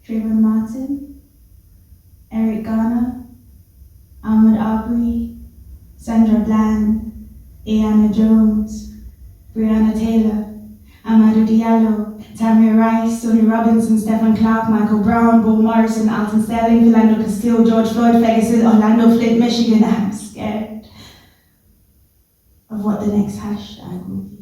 Trayvon Martin, Eric Garner, Ahmad Arbery, Sandra Bland, Ayanna Jones, Breonna Taylor, Amadou Diallo, Tamir Rice, Sonny Robinson, Stephen Clark, Michael Brown, Bo Morrison, Alton Sterling, Philando Castile, George Floyd, Ferguson, Orlando Flint, Michigan. I'm scared of what the next hashtag will be.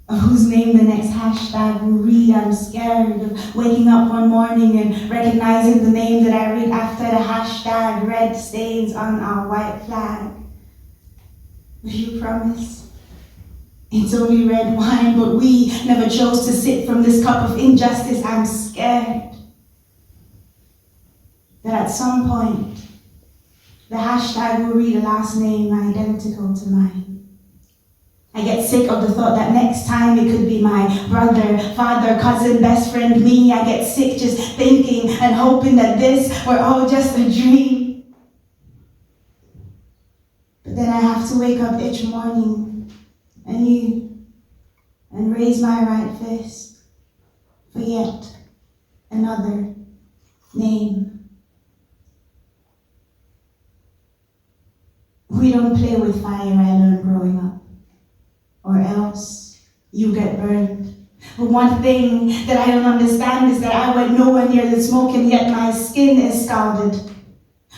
Of whose name the next hashtag will read. I'm scared of waking up one morning and recognizing the name that I read after the hashtag. Red stains on our white flag. Will you promise? It's only red wine, but we never chose to sip from this cup of injustice. I'm scared that at some point, the hashtag will read a last name identical to mine. I get sick of the thought that next time it could be my brother, father, cousin, best friend, me. I get sick just thinking and hoping that this were all just a dream. But then I have to wake up each morning anew and raise my right fist for yet another name. We don't play with fire, I learned growing up. Or else you get burned. But one thing that I don't understand is that I went nowhere near the smoke and yet my skin is scalded,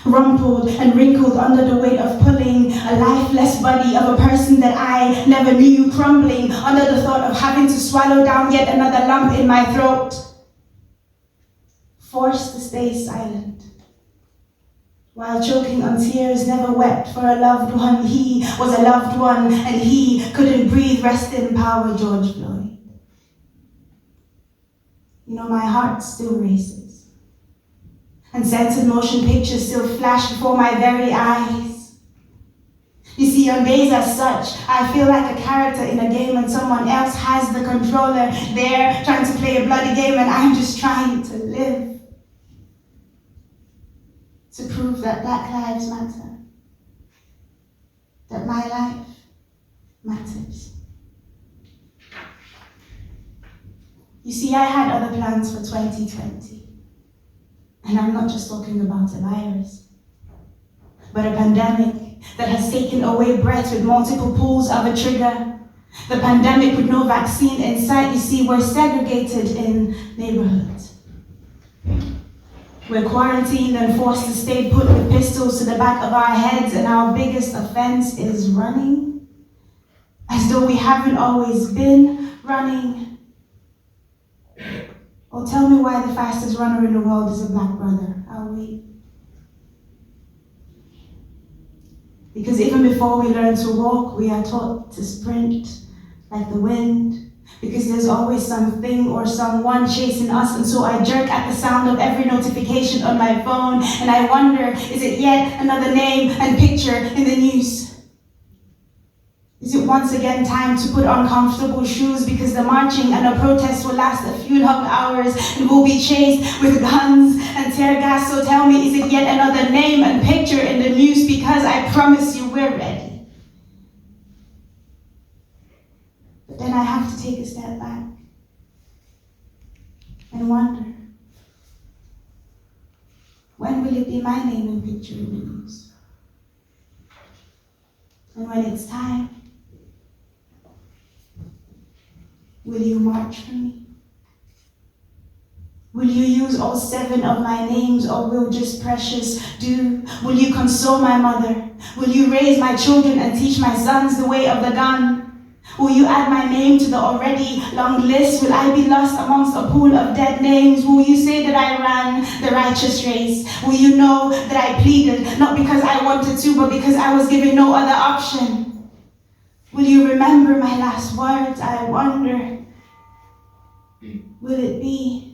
rumpled and wrinkled under the weight of pulling a lifeless body of a person that I never knew, crumbling under the thought of having to swallow down yet another lump in my throat. Forced to stay silent. While choking on tears, never wept for a loved one. He was a loved one and he couldn't breathe. Rest in power, George Floyd. You know, my heart still races. And censored motion pictures still flash before my very eyes. You see, on days as such, I feel like a character in a game and someone else has the controller. They're trying to play a bloody game and I'm just trying to live. To prove that Black lives matter, that my life matters. You see, I had other plans for 2020, and I'm not just talking about a virus, but a pandemic that has taken away breath with multiple pulls of a trigger. The pandemic with no vaccine in sight. You see, we're segregated in neighborhoods. We're quarantined and forced to stay put with pistols to the back of our heads, and our biggest offense is running, as though we haven't always been running. Or tell me why the fastest runner in the world is a Black brother. I'll wait. Because even before we learn to walk, we are taught to sprint like the wind. Because there's always something or someone chasing us, and so I jerk at the sound of every notification on my phone, and I wonder, is it yet another name and picture in the news? Is it once again time to put on comfortable shoes because the marching and the protests will last a few long hours and we'll be chased with guns and tear gas? So tell me, is it yet another name and picture in the news? Because I promise you we're ready. But then I have to take a step back and wonder, when will it be my name and picture in the news? And when it's time, will you march for me? Will you use all 7 of my names, or will just Precious do? Will you console my mother? Will you raise my children and teach my sons the way of the gun? Will you add my name to the already long list? Will I be lost amongst a pool of dead names? Will you say that I ran the righteous race? Will you know that I pleaded, not because I wanted to, but because I was given no other option? Will you remember my last words? I wonder, will it be